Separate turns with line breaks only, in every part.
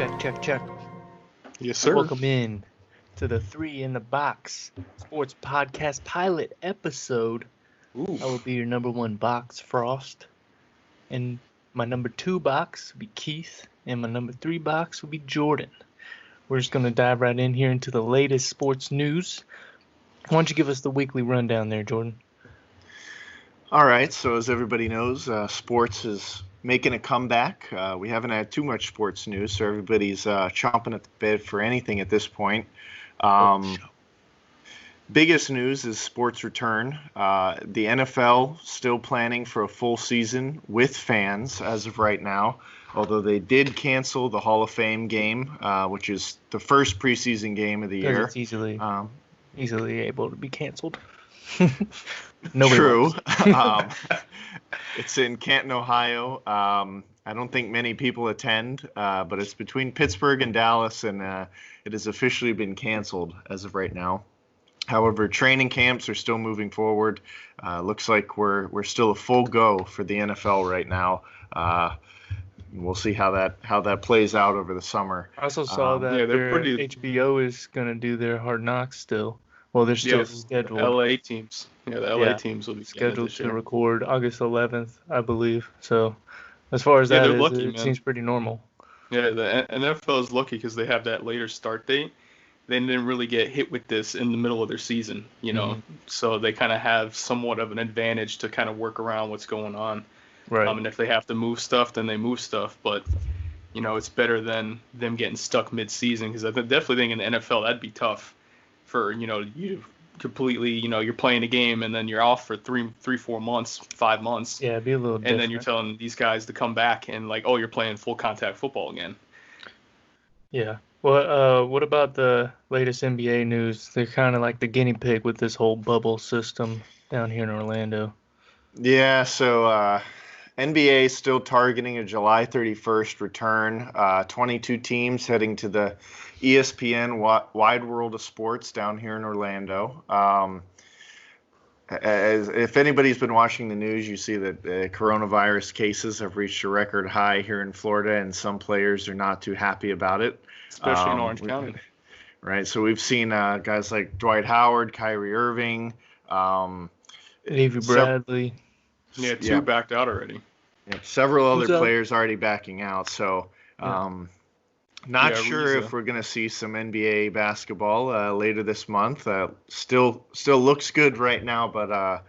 Check, check, check.
Yes, sir.
Welcome in to the 3intheBox sports podcast pilot episode.
Ooh.
I will be your number one box, Frost. And my number two box will be Keith. And my number three box will be Jordan. We're just going to dive right in here into the latest sports news. Why don't you give us the weekly rundown there, Jordan?
All right, so as everybody knows, sports is making a comeback. We haven't had too much sports news, so everybody's chomping at the bit for anything at this point. Biggest news is sports return. The NFL still planning for a full season with fans as of right now, although they did cancel the Hall of Fame game, which is the first preseason game of the year.
It's easily able to be canceled.
True. It's in Canton, Ohio. I don't think many people attend, but it's between Pittsburgh and Dallas, and it has officially been canceled as of right now. However, training camps are still moving forward. Looks like we're still a full go for the NFL right now. We'll see how that plays out over the summer.
I also saw that HBO is going to do their Hard Knocks still. Well, they're still scheduled.
The LA teams. Yeah, the LA teams will be
scheduled to record August 11th, I believe. So, as far as that is, lucky, it seems pretty normal.
Yeah, the NFL is lucky because they have that later start date. They didn't really get hit with this in the middle of their season, so they kind of have somewhat of an advantage to kind of work around what's going on.
Right.
And if they have to move stuff, then they move stuff. But, it's better than them getting stuck mid-season because I definitely think in the NFL that'd be tough for, you completely, you're playing a game and then you're off for 4 months, 5 months.
Yeah, it'd be a little different.
And then you're telling these guys to come back and you're playing full contact football again.
Yeah. Well, what about the latest NBA news? They're kind of like the guinea pig with this whole bubble system down here in Orlando.
Yeah, so NBA is still targeting a July 31st return. 22 teams heading to the ESPN Wide World of Sports down here in Orlando. If anybody's been watching the news, you see that coronavirus cases have reached a record high here in Florida, and some players are not too happy about it.
Especially in Orange County.
Right, so we've seen guys like Dwight Howard, Kyrie Irving.
Avery Bradley.
Two backed out already.
Yep, several other players already backing out, so not sure if we're going to see some NBA basketball later this month. Still looks good right now, but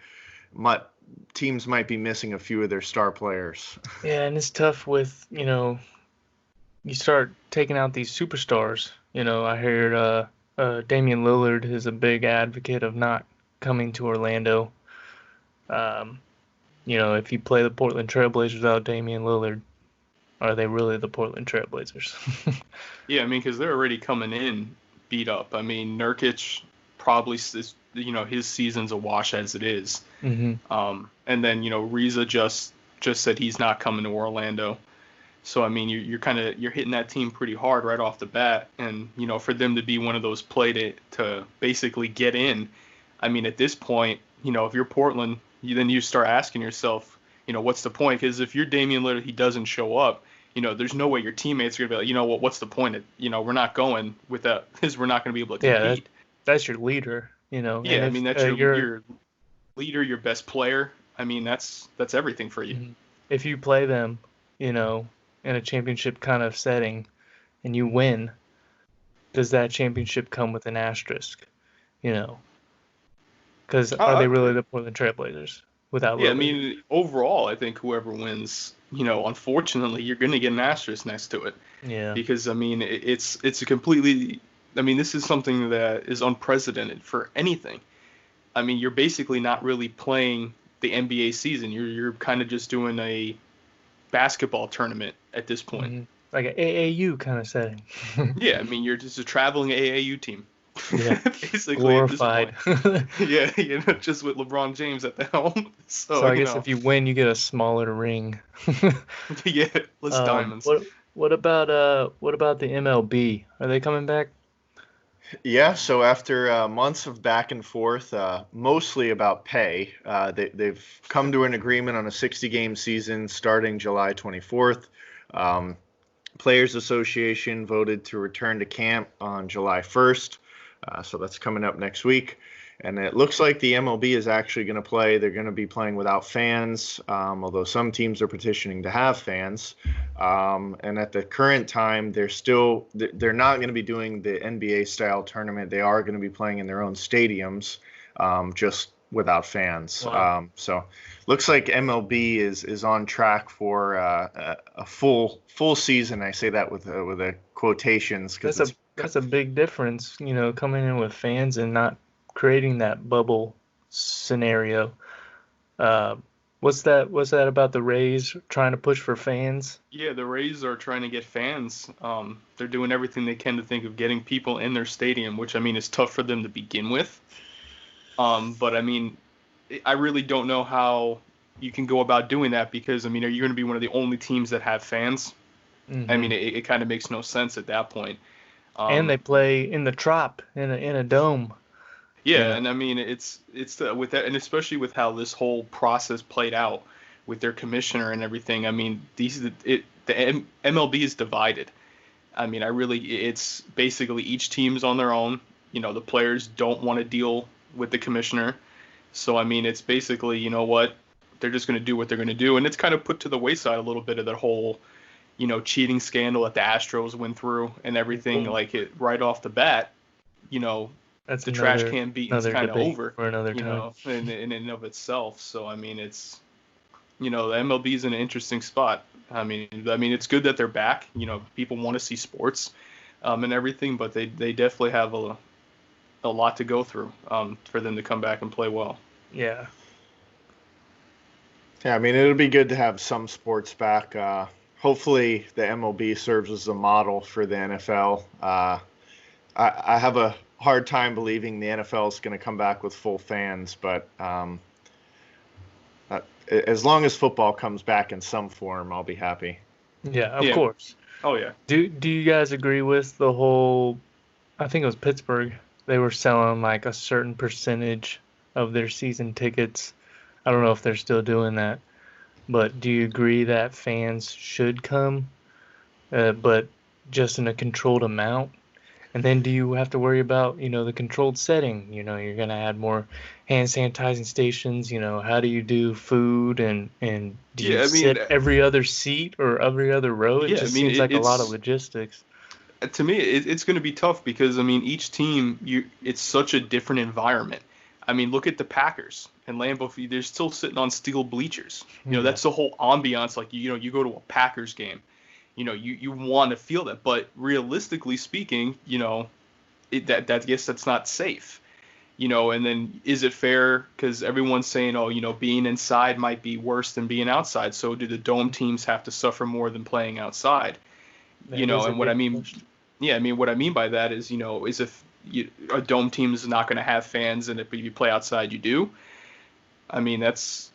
teams might be missing a few of their star players.
Yeah, and it's tough with, you start taking out these superstars. I heard Damian Lillard is a big advocate of not coming to Orlando. If you play the Portland Trailblazers without Damian Lillard, are they really the Portland Trailblazers?
Yeah, because they're already coming in beat up. Nurkic probably is, his season's a wash as it is.
Mm-hmm.
And then, Riza just said he's not coming to Orlando. So, you're hitting that team pretty hard right off the bat. And, for them to be one of those play to basically get in, at this point, if you're Portland, then you start asking yourself, what's the point? Because if you're Damian Lillard, he doesn't show up, there's no way your teammates are going to be like, what's the point? We're not going with that because we're not going to be able to compete.
That's your leader,
Yeah, that's your leader, your best player. That's everything for you.
If you play them, in a championship kind of setting and you win, does that championship come with an asterisk? Because are they really the Portland Trailblazers without Lillard?
Yeah, overall, I think whoever wins, unfortunately, you're going to get an asterisk next to it.
Yeah.
Because, it's a completely – this is something that is unprecedented for anything. You're basically not really playing the NBA season. You're kind of just doing a basketball tournament at this point.
Mm-hmm. Like an AAU kind of setting.
Yeah, you're just a traveling AAU team.
Yeah,
basically
glorified.
Yeah, just with LeBron James at the helm.
So I guess if you win, you get a smaller ring.
Yeah, less diamonds.
What about the MLB? Are they coming back?
Yeah, so after months of back and forth, mostly about pay, they've come to an agreement on a 60-game season starting July 24th. Players Association voted to return to camp on July 1st. So that's coming up next week. And it looks like the MLB is actually going to play. They're going to be playing without fans, although some teams are petitioning to have fans. And at the current time, they're not going to be doing the NBA style tournament. They are going to be playing in their own stadiums, just without fans.
Wow.
So looks like MLB is on track for a full season. I say that with a quotations because
That's a big difference, coming in with fans and not creating that bubble scenario. What's that about the Rays trying to push for fans?
Yeah, the Rays are trying to get fans. They're doing everything they can to think of getting people in their stadium, which I mean is tough for them to begin with. But I mean, I really don't know how you can go about doing that because I mean, are you going to be one of the only teams that have fans?
Mm-hmm.
I mean, it kind of makes no sense at that point.
And they play in the Trop in a dome.
Yeah, and I mean it's with that, and especially with how this whole process played out with their commissioner and everything. I mean, the MLB is divided. I mean, it's basically each team's on their own. The players don't want to deal with the commissioner, so I mean, it's basically what they're just going to do what they're going to do, and it's kind of put to the wayside a little bit of that whole cheating scandal that the Astros went through and everything. Like it right off the bat,
That's
the trash can beating's kind of over
for another time.
in and of itself. So I mean, it's the MLB's in an interesting spot. I mean, it's good that they're back. People want to see sports, and everything, but they definitely have a lot to go through for them to come back and play well.
Yeah.
Yeah, I mean, it'll be good to have some sports back. Hopefully, the MLB serves as a model for the NFL. I have a hard time believing the NFL is going to come back with full fans, but as long as football comes back in some form, I'll be happy.
Yeah, of course.
Oh yeah.
Do you guys agree with the whole? I think it was Pittsburgh. They were selling like a certain percentage of their season tickets. I don't know if they're still doing that, but do you agree that fans should come, but just in a controlled amount? And then do you have to worry about, the controlled setting? You're going to add more hand sanitizing stations. How do you do food and do you sit every other seat or every other row? It just seems like a lot of logistics.
To me, it's going to be tough because, I mean, each team, it's such a different environment. I mean, look at the Packers and Lambeau Field. They're still sitting on steel bleachers. That's the whole ambiance. Like, you go to a Packers game. You want to feel that, but realistically speaking, that I guess that's not safe, and then is it fair? Because everyone's saying, being inside might be worse than being outside. So do the dome teams have to suffer more than playing outside? And what I mean, question. Yeah, I mean, what I mean by that is, is if a dome team is not going to have fans and if you play outside, you do. I mean, that's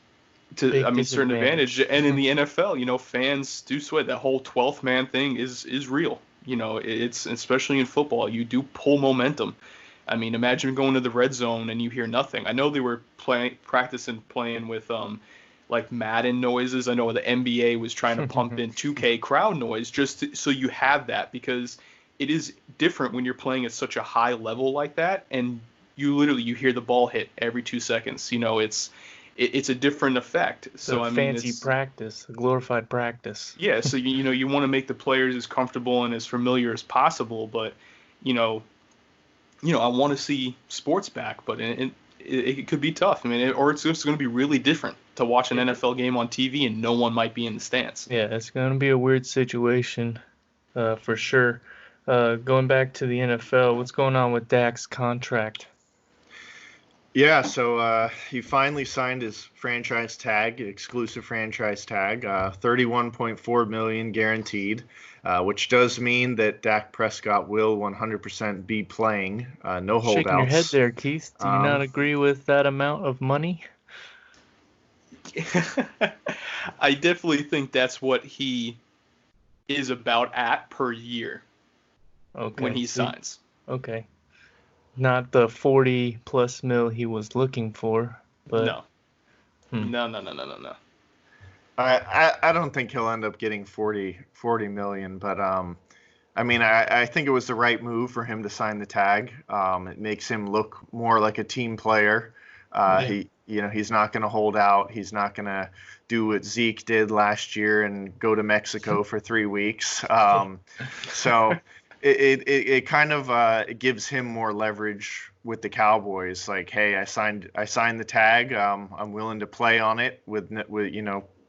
certain advantage. And in the NFL, fans do sweat. That whole 12th man thing is real. It's especially in football, you do pull momentum. I mean, imagine going to the red zone and you hear nothing. I know they were practicing playing with like Madden noises. I know the NBA was trying to pump in 2K crowd noise so you have that, because it is different when you're playing at such a high level like that, and you hear the ball hit every 2 seconds. It's a different effect. So I mean,
fancy practice, a glorified practice.
Yeah, so you want to make the players as comfortable and as familiar as possible, but I want to see sports back, but it could be tough. I mean, or it's just going to be really different to watch an NFL game on TV and no one might be in the stands.
Yeah, it's going to be a weird situation, for sure. Going back to the NFL, what's going on with Dak's contract?
Yeah, so he finally signed his franchise tag, exclusive franchise tag, $31.4 million guaranteed, which does mean that Dak Prescott will 100% be playing, no holdouts.
Shaking your head there, Keith. Do you not agree with that amount of money?
I definitely think that's what he is about at per year when he signs.
Okay. Not the 40+ mil he was looking for, but
No. No.
I don't think he'll end up getting 40 million, but I mean, I think it was the right move for him to sign the tag. It makes him look more like a team player.
Yeah.
He's not going to hold out. He's not going to do what Zeke did last year and go to Mexico for 3 weeks. So it kind of it gives him more leverage with the Cowboys. Like, hey, I signed the tag. I'm willing to play on it with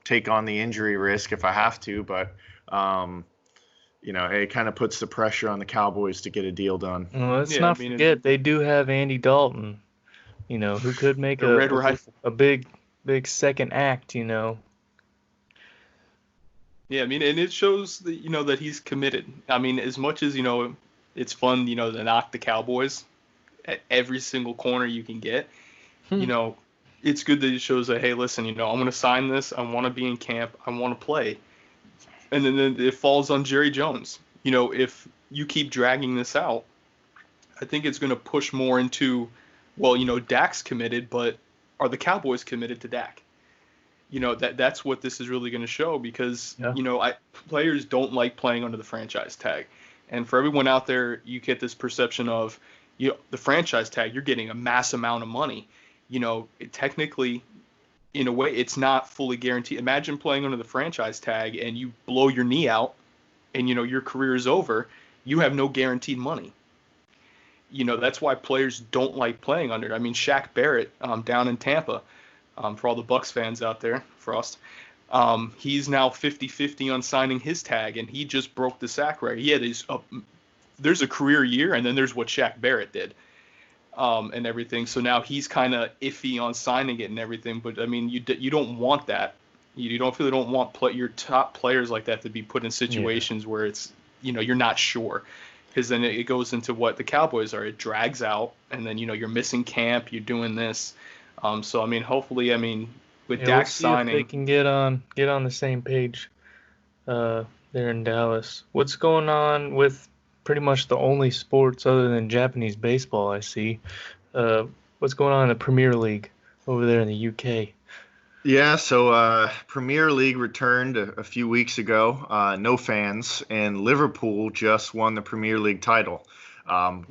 take on the injury risk if I have to, but it kind of puts the pressure on the Cowboys to get a deal done.
Well, let's not forget they do have Andy Dalton, who could make
the Red Rifle.
a big second act,
Yeah, I mean, and it shows that that he's committed. I mean, as much as it's fun, to knock the Cowboys at every single corner you can get. It's good that it shows that, hey, listen, I'm going to sign this. I want to be in camp. I want to play. And then it falls on Jerry Jones. If you keep dragging this out, I think it's going to push more into, well, Dak's committed, but are the Cowboys committed to Dak? That's what this is really going to show because, players don't like playing under the franchise tag. And for everyone out there, you get this perception of, the franchise tag, you're getting a mass amount of money. Technically, in a way, it's not fully guaranteed. Imagine playing under the franchise tag and you blow your knee out and, your career is over. You have no guaranteed money. That's why players don't like playing under. I mean, Shaq Barrett down in Tampa, for all the Bucks fans out there, Frost, he's now 50-50 on signing his tag, and he just broke the sack record. He had there's a career year, and then there's what Shaq Barrett did. And everything. So now he's kind of iffy on signing it and everything. But I mean, you don't want that. You don't want your top players like that to be put in situations where it's you're not sure, because then it goes into what the Cowboys are. It drags out, and then you're missing camp. You're doing this. So I mean, hopefully, with Dak signing,
if they can get on the same page there in Dallas. What's going on with pretty much the only sports other than Japanese baseball I see? What's going on in the Premier League over there in the UK?
Yeah, so Premier League returned a few weeks ago. No fans, and Liverpool just won the Premier League title.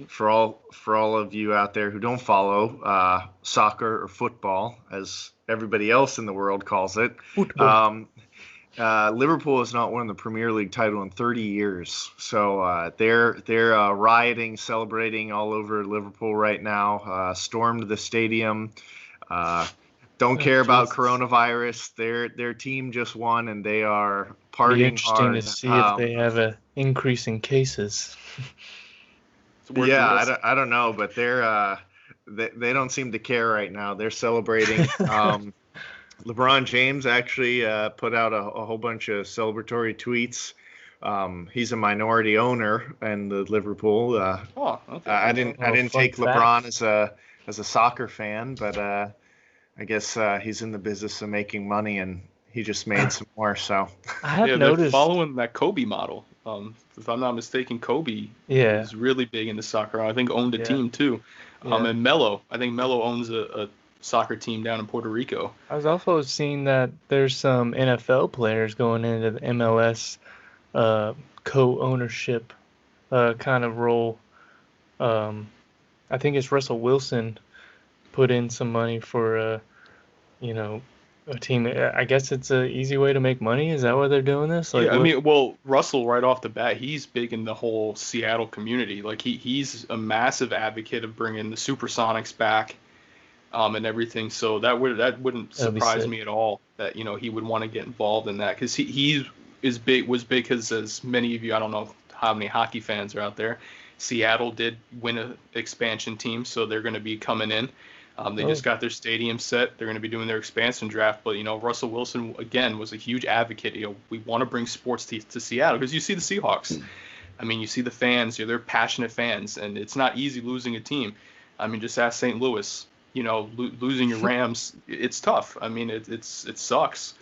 For all of you out there who don't follow soccer or football, as everybody else in the world calls it, Liverpool has not won the Premier League title in 30 years. So they're rioting, celebrating all over Liverpool right now. Stormed the stadium. Don't care about coronavirus. Their team just won, and they are partying
Be interesting
hard.
to see if they have an increase in cases.
Yeah, I don't know, but they don't seem to care right now. They're celebrating. LeBron James actually put out a whole bunch of celebratory tweets. He's a minority owner in the Liverpool. Okay. I didn't take LeBron as a soccer fan, but I guess he's in the business of making money, and he just made some more. So
I have
noticed they're following that Kobe model. If I'm not mistaken, Kobe is really big into soccer. I think owned a team too. And Melo, I think Melo owns a soccer team down in Puerto Rico.
I was also seeing that there's some NFL players going into the MLS co-ownership kind of role. I think it's Russell Wilson put in some money for a team. I guess it's an easy way to make money. Is that why they're doing this?
Russell right off the bat, he's big in the whole Seattle community. Like he's a massive advocate of bringing the Supersonics back, and everything. So that wouldn't surprise me at all that he would want to get involved in that, because he was big because, as many of you, I don't know how many hockey fans are out there, Seattle did win an expansion team, so they're going to be coming in. They just got their stadium set. They're going to be doing their expansion draft. But, Russell Wilson, again, was a huge advocate. We want to bring sports to Seattle, because you see the Seahawks. I mean, you see the fans. They're passionate fans, and it's not easy losing a team. I mean, just ask St. Louis. Losing your Rams, it's tough. I mean, it sucks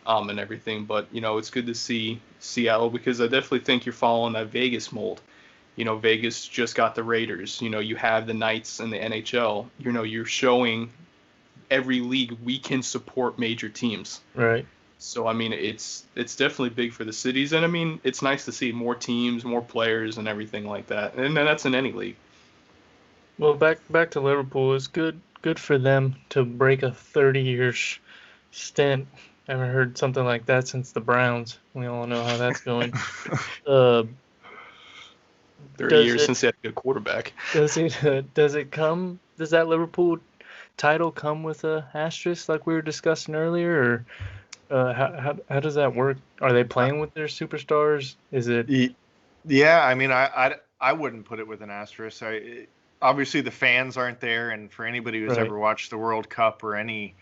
and everything. But, it's good to see Seattle, because I definitely think you're following that Vegas mold. Vegas just got the Raiders. You have the Knights and the NHL. You're showing every league we can support major teams.
Right.
So I mean, it's definitely big for the cities, and I mean, it's nice to see more teams, more players, and everything like that. And that's in any league.
Well, back to Liverpool. It's good for them to break a 30-year stint. I haven't heard something like that since the Browns. We all know how that's going. Uh,
30
does
years
it
since they had a good quarterback.
does that Liverpool title come with a asterisk like we were discussing earlier, or how does that work? Are they playing with their superstars? Is it?
Yeah, I mean, I wouldn't put it with an asterisk. Obviously, the fans aren't there, and for anybody who's
Right.
ever watched the World Cup or any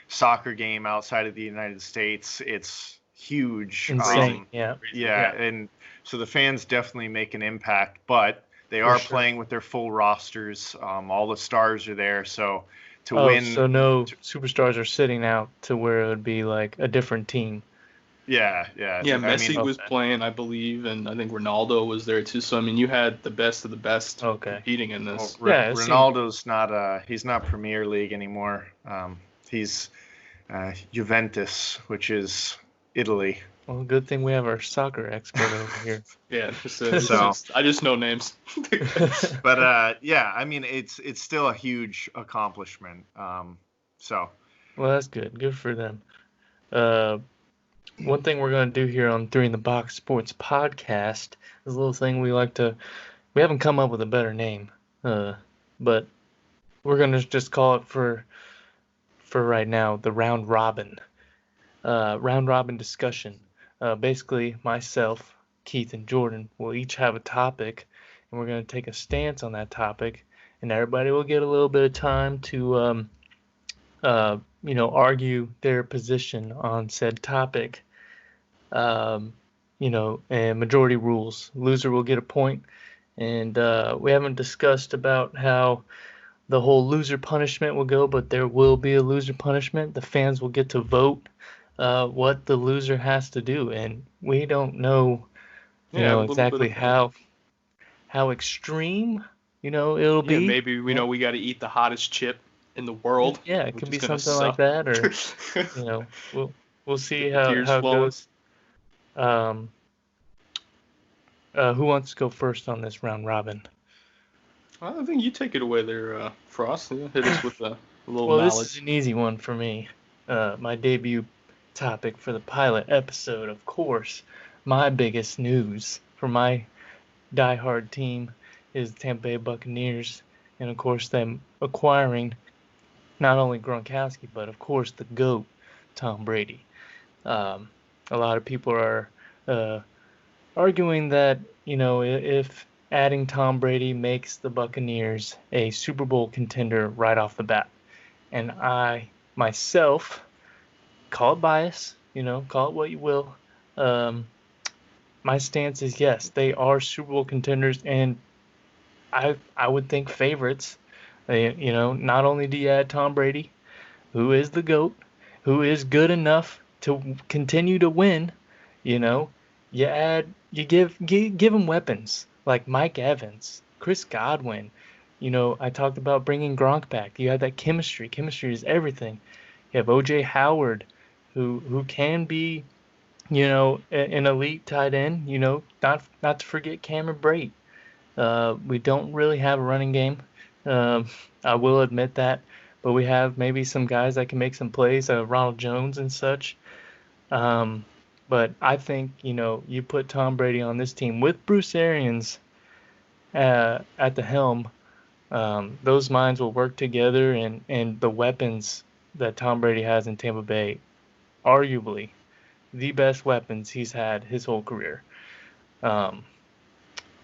soccer game outside of the United States, it's huge.
Insane. Yeah.
Yeah, and so the fans definitely make an impact, but they
For
are
sure.
playing with their full rosters. All the stars are there, so to
Oh,
win,
so no superstars are sitting out to where it would be like a different team.
yeah.
Yeah,
I mean,
Messi was playing, I believe, and I think Ronaldo was there too. So I mean, you had the best of the best
Okay.
competing in this.
Yeah, it seems-
Ronaldo's not he's not Premier League anymore. He's Juventus, which is Italy.
Well, good thing we have our soccer expert over here.
Yeah,
So-
I just know names.
But yeah, I mean, it's still a huge accomplishment. So
Well, that's good. Good for them. One thing we're going to do here on 3intheBox Sports Podcast is a little thing we haven't come up with a better name, but we're going to just call it for right now the round robin discussion. Basically, myself, Keith, and Jordan will each have a topic, and we're going to take a stance on that topic, and everybody will get a little bit of time to argue their position on said topic. And majority rules. Loser will get a point. And we haven't discussed about how the whole loser punishment will go, but there will be a loser punishment. The fans will get to vote what the loser has to do, and we don't know, exactly how extreme, it'll be.
Yeah, maybe we know we got to eat the hottest chip in the world.
Yeah, it could be something like that, or we'll see how it goes. Who wants to go first on this round robin?
I think you take it away there, Frost. Hit us with a little
Well,
knowledge.
this is an easy one for me. My debut topic for the pilot episode, of course. My biggest news for my diehard team is the Tampa Bay Buccaneers, and of course them acquiring not only Gronkowski, but of course the GOAT, Tom Brady. A lot of people are arguing that, if adding Tom Brady makes the Buccaneers a Super Bowl contender right off the bat. And I, myself, call it bias, call it what you will. My stance is yes, they are Super Bowl contenders, and I would think favorites. Not only do you add Tom Brady, who is the GOAT, who is good enough to continue to win, you give him weapons like Mike Evans, Chris Godwin. I talked about bringing Gronk back. You have that chemistry. Chemistry is everything. You have O.J. Howard, who can be, an elite tight end. Not to forget Cameron Brate. We don't really have a running game. I will admit that, but we have maybe some guys that can make some plays, Ronald Jones and such. But I think, you put Tom Brady on this team with Bruce Arians at the helm, those minds will work together, and the weapons that Tom Brady has in Tampa Bay, arguably the best weapons he's had his whole career. Not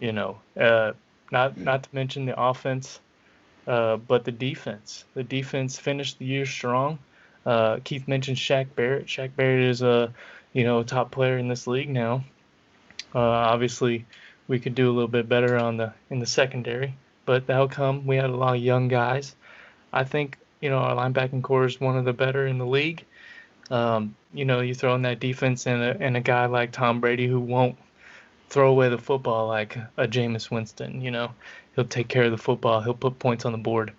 to mention the offense, but the defense. The defense finished the year strong. Keith mentioned Shaq Barrett. Shaq Barrett is a top player in this league now. Obviously, we could do a little bit better in the secondary, but that'll come. We had a lot of young guys. I think our linebacking core is one of the better in the league. You throw in that defense and a guy like Tom Brady who won't throw away the football like a Jameis Winston. He'll take care of the football. He'll put points on the board.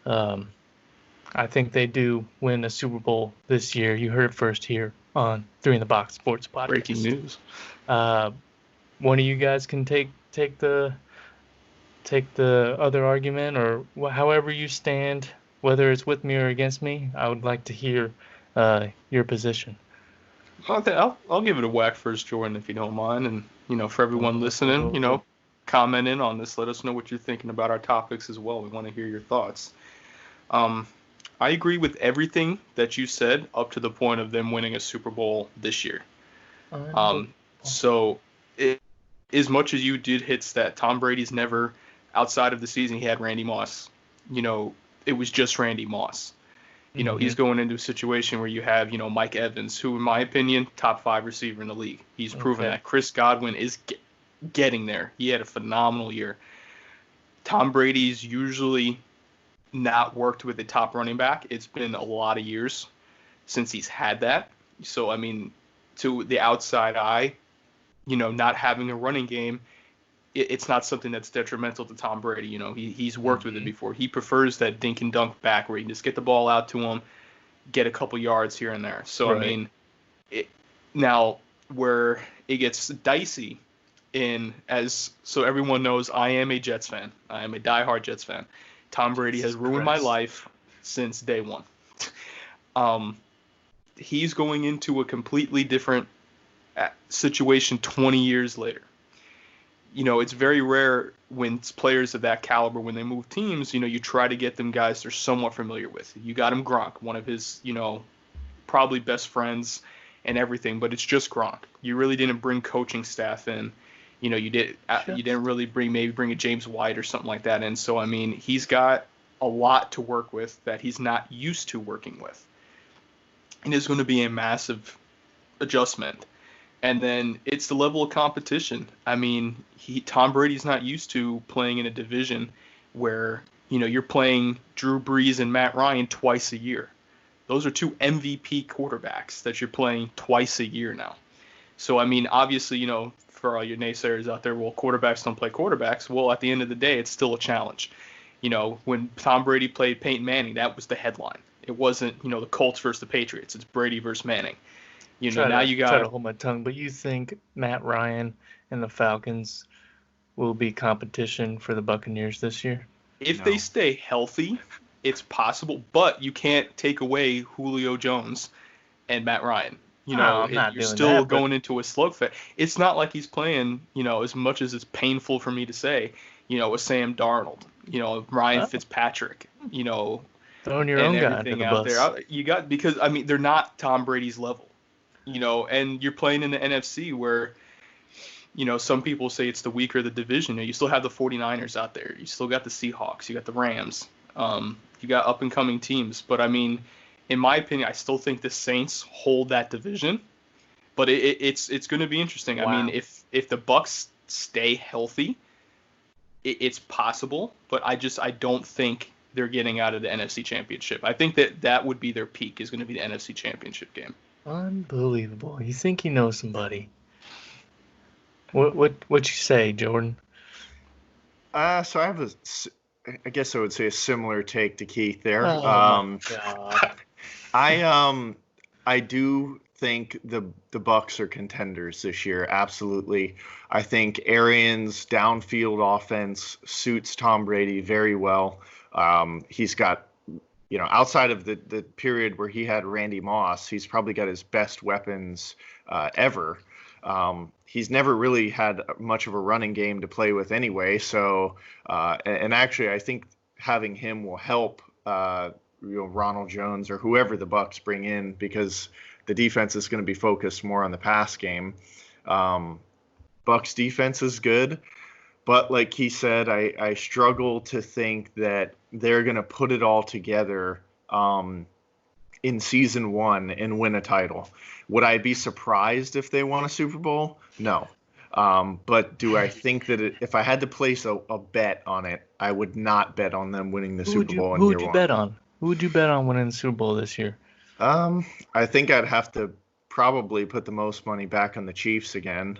I think they do win a Super Bowl this year. You heard it first here on 3intheBox Sports Podcast.
Breaking news.
One of you guys can take the other argument, or however you stand, whether it's with me or against me. I would like to hear your position.
I'll give it a whack first, Jordan, if you don't mind. And, for everyone listening, comment in on this. Let us know what you're thinking about our topics as well. We want to hear your thoughts. I agree with everything that you said up to the point of them winning a Super Bowl this year. So as much as you did hit that, Tom Brady's never, outside of the season he had Randy Moss, it was just Randy Moss. He's going into a situation where you have, Mike Evans, who, in my opinion, top 5 receiver in the league. He's proven that. Chris Godwin is getting there. He had a phenomenal year. Tom Brady's usually not worked with a top running back. It's been a lot of years since he's had that. So, I mean, to the outside eye, not having a running game, it's not something that's detrimental to Tom Brady. He's worked with it before. He prefers that dink and dunk back where you can just get the ball out to him, get a couple yards here and there. So, right. I mean, now where it gets dicey so everyone knows I am a Jets fan. I am a diehard Jets fan. Tom Brady has ruined my life since day one. He's going into a completely different situation 20 years later. It's very rare when players of that caliber, when they move teams, you try to get them guys they're somewhat familiar with. You got him Gronk, one of his, probably best friends and everything, but it's just Gronk. You really didn't bring coaching staff in. You didn't really bring a James White or something like that in. So, I mean, he's got a lot to work with that he's not used to working with. And it's going to be a massive adjustment. And then it's the level of competition. I mean, Tom Brady's not used to playing in a division where, you're playing Drew Brees and Matt Ryan twice a year. Those are 2 MVP quarterbacks that you're playing twice a year now. So, I mean, obviously, for all your naysayers out there, well, quarterbacks don't play quarterbacks. Well, at the end of the day, it's still a challenge. When Tom Brady played Peyton Manning, that was the headline. It wasn't, the Colts versus the Patriots. It's Brady versus Manning. You got
to hold my tongue, but you think Matt Ryan and the Falcons will be competition for the Buccaneers this year?
If they stay healthy, it's possible, but you can't take away Julio Jones and Matt Ryan. You're still going into a slugfest. It's not like he's playing, as much as it's painful for me to say, with Sam Darnold, Ryan Fitzpatrick,
throwing your own guy under the bus.
There. You got, because, I mean, they're not Tom Brady's level. And you're playing in the NFC where, some people say it's the weaker of the division. You still have the 49ers out there. You still got the Seahawks. You got the Rams. You got up-and-coming teams. But, I mean, in my opinion, I still think the Saints hold that division. But it's going to be interesting. Wow. I mean, if the Bucs stay healthy, it's possible. But I don't think they're getting out of the NFC Championship. I think that would be their peak, is going to be the NFC Championship game.
Unbelievable. You think you know somebody. What you say, Jordan?
So I have I guess I would say a similar take to Keith there.
Oh, my God.
I do think the Bucs are contenders this year. Absolutely. I think Arians' downfield offense suits Tom Brady very well. He's got, outside of the period where he had Randy Moss, he's probably got his best weapons ever. He's never really had much of a running game to play with anyway. So, and actually, I think having him will help, Ronald Jones or whoever the Bucs bring in, because the defense is going to be focused more on the pass game. Bucs defense is good, but like he said, I struggle to think that they're going to put it all together in season 1 and win a title. Would I be surprised if they won a Super Bowl? No. But do I think that if I had to place a bet on it, I would not bet on them winning the Super Bowl in year 1.
Who would you bet on? Who would you bet on winning the Super Bowl this year?
I think I'd have to probably put the most money back on the Chiefs again,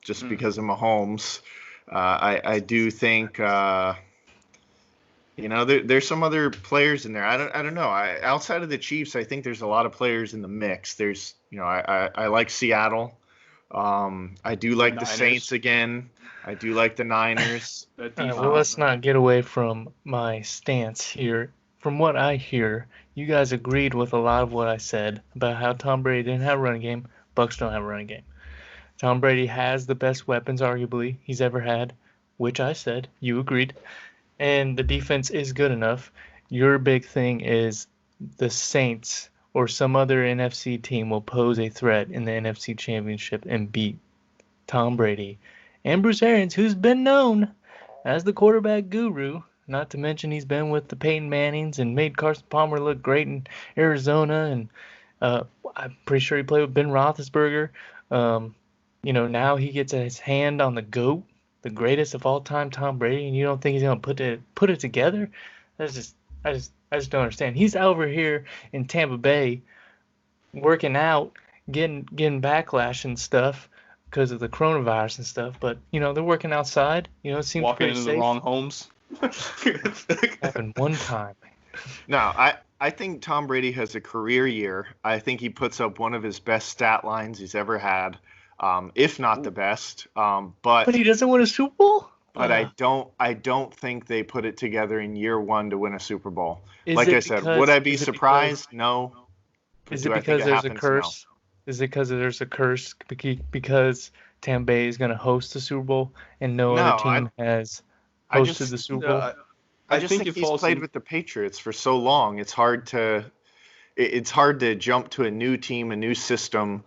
just because of Mahomes. I do think There's some other players in there. I don't know. Outside of the Chiefs, I think there's a lot of players in the mix. I like Seattle. I do like the Saints again. I do like the Niners.
All right, well, let's not get away from my stance here. From what I hear, you guys agreed with a lot of what I said about how Tom Brady didn't have a running game. Bucs don't have a running game. Tom Brady has the best weapons, arguably, he's ever had, which I said. You agreed. And the defense is good enough. Your big thing is the Saints or some other NFC team will pose a threat in the NFC Championship and beat Tom Brady and Bruce Arians, who's been known as the quarterback guru. Not to mention he's been with the Peyton Mannings and made Carson Palmer look great in Arizona. And I'm pretty sure he played with Ben Roethlisberger. Now he gets his hand on the GOAT, the greatest of all time, Tom Brady, and you don't think he's gonna put it together? I just don't understand. He's over here in Tampa Bay working out, getting backlash and stuff because of the coronavirus and stuff. But they're working outside. It seems
walking
pretty
into
safe.
the wrong homes.
Happened one time.
No, I think Tom Brady has a career year. I think he puts up one of his best stat lines he's ever had, if not the best. But
he doesn't win a Super Bowl.
But I don't think they put it together in year one to win a Super Bowl. Like I said, would I be surprised? No.
Is it because there's a curse? No. Is it because there's a curse because Tampa Bay is going to host the Super Bowl and no other team has hosted the Super Bowl?
I just think he's played with the Patriots for so long. It's hard to jump to a new team, a new system,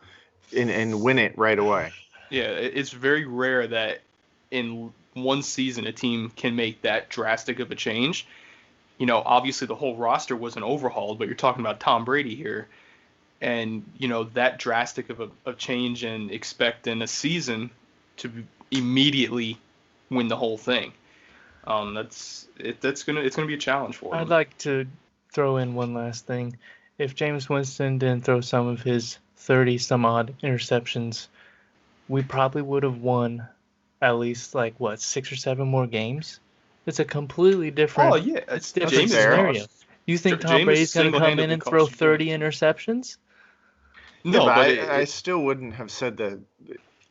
and win it right away.
Yeah, it's very rare that in one season a team can make that drastic of a change. Obviously the whole roster wasn't overhauled, but you're talking about Tom Brady here. And, that drastic of a change and expect in a season to immediately win the whole thing. It's gonna be a challenge for him.
I'd like to throw in one last thing. If Jameis Winston didn't throw some of his 30 some odd interceptions, we probably would have won at least 6 or 7 more games. It's a completely different.
Oh yeah,
it's different scenario. You think Tom Brady's going to come in and throw 30 interceptions?
No, but I still wouldn't have said that.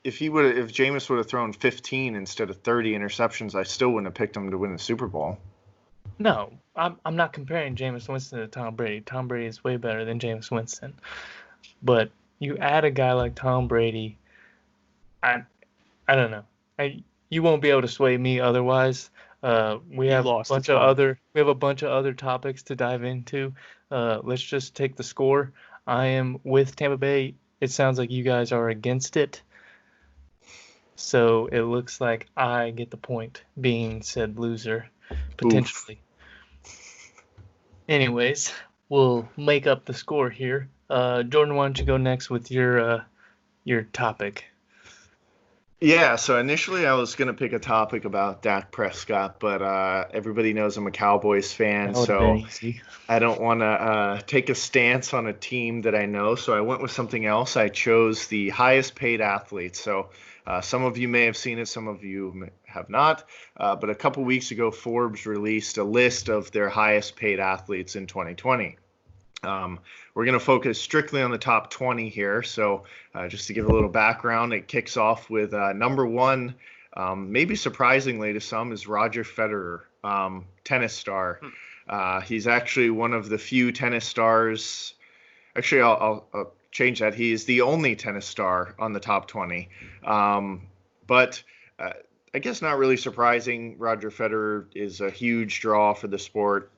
If Jameis would have thrown 15 instead of 30 interceptions, I still wouldn't have picked him to win the Super Bowl.
No, I'm not comparing Jameis Winston to Tom Brady. Tom Brady is way better than Jameis Winston. But you add a guy like Tom Brady, I don't know. You won't be able to sway me otherwise. We have a bunch of other topics to dive into. Let's just take the score. I am with Tampa Bay. It sounds like you guys are against it. So it looks like I get the point, being said loser, potentially. Oof. Anyways, we'll make up the score here. Jordan, why don't you go next with your topic?
Yeah, so initially I was going to pick a topic about Dak Prescott, but everybody knows I'm a Cowboys fan, so I don't want to take a stance on a team that I know, so I went with something else. I chose the highest paid athletes. So some of you may have seen it, some of you have not, but a couple weeks ago Forbes released a list of their highest paid athletes in 2020. We're going to focus strictly on the top 20 here. So just to give a little background, it kicks off with number one, maybe surprisingly to some, is Roger Federer, tennis star. He's actually one of the few tennis stars. Actually, I'll change that. He is the only tennis star on the top 20. But I guess not really surprising. Roger Federer is a huge draw for the sport.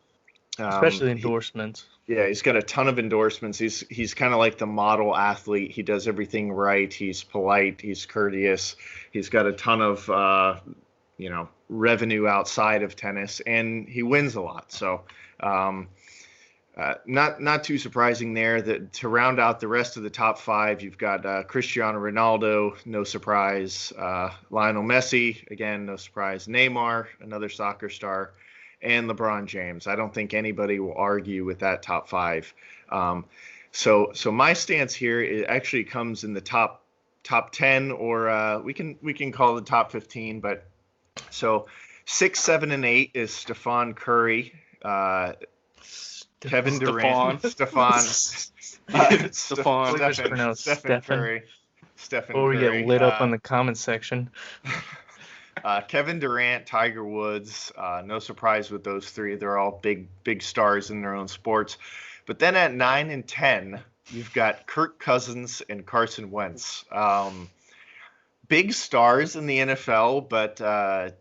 Especially endorsements.
He's got a ton of endorsements. He's kind of like the model athlete. He does everything right. He's polite. He's courteous. He's got a ton of revenue outside of tennis, and he wins a lot. So not too surprising there. That to round out the rest of the top 5, you've got Cristiano Ronaldo, no surprise. Lionel Messi, again, no surprise. Neymar, another soccer star. And LeBron James. I don't think anybody will argue with that top 5. So my stance here, it actually comes in the top 10, or we can call it top 15. But so 6, 7, and 8 is Stephon Curry, Kevin Durant, Stefan Curry,
Or we get lit up on the comment section.
Kevin Durant, Tiger Woods. No surprise with those three. They're all big stars in their own sports. But then at 9 and 10, you've got Kirk Cousins and Carson Wentz. Big stars in the NFL, but